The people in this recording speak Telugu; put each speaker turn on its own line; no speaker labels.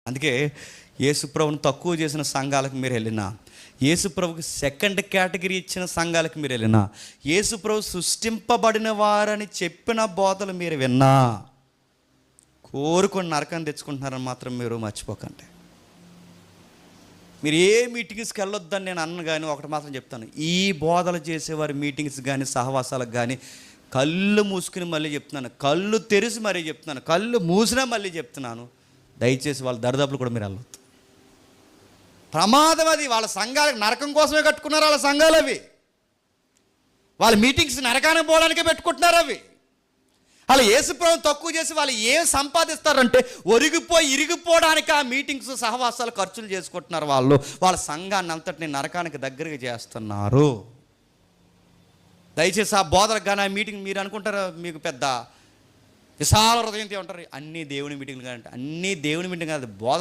అందుకే యేసుప్రభుని తక్కువ చేసిన సంఘాలకు మీరు వెళ్ళినా, యేసుప్రభుకి సెకండ్ కేటగిరీ ఇచ్చిన సంఘాలకు మీరు వెళ్ళినా, యేసుప్రభు సృష్టింపబడిన వారని చెప్పిన బోధలు మీరు విన్నా, కోరుకొని నరకాన్ని తెచ్చుకుంటున్నారని మాత్రం మీరు మర్చిపోకండి. మీరు ఏ మీటింగ్స్కి వెళ్ళొద్దని నేను అన్న, కానీ ఒకటి మాత్రం చెప్తాను, ఈ బోధలు చేసేవారి మీటింగ్స్ కానీ సహవాసాలకు కానీ కళ్ళు మూసుకుని మళ్ళీ చెప్తున్నాను, కళ్ళు తెరిచి మరీ చెప్తున్నాను, కళ్ళు మూసినా మళ్ళీ చెప్తున్నాను, దయచేసి వాళ్ళ దరిదాపులు కూడా మీరు వెళ్ళొద్దు. ప్రమాదం అది. వాళ్ళ సంఘాలకు నరకం కోసమే కట్టుకున్నారు వాళ్ళ సంఘాలు అవి. వాళ్ళ మీటింగ్స్ నరకానికి పోవడానికే పెట్టుకుంటున్నారు అవి. వాళ్ళు యేసుప్రభుని తక్కువ చేసి వాళ్ళు ఏం సంపాదిస్తారంటే ఇరిగిపోవడానికి ఆ మీటింగ్స్ సహవాసాలు ఖర్చులు చేసుకుంటున్నారు. వాళ్ళ సంఘాన్ని అంతటిని నరకానికి దగ్గరగా చేస్తున్నారు. దయచేసి ఆ బోధలకు కానీ ఆ మీటింగ్ మీరు అనుకుంటారు మీకు పెద్ద విశాల హృదయంతో ఉంటారు, అన్నీ దేవుని మీటింగ్లు కానీ, అన్నీ దేవుని మీటింగ్ కాదు, బోధ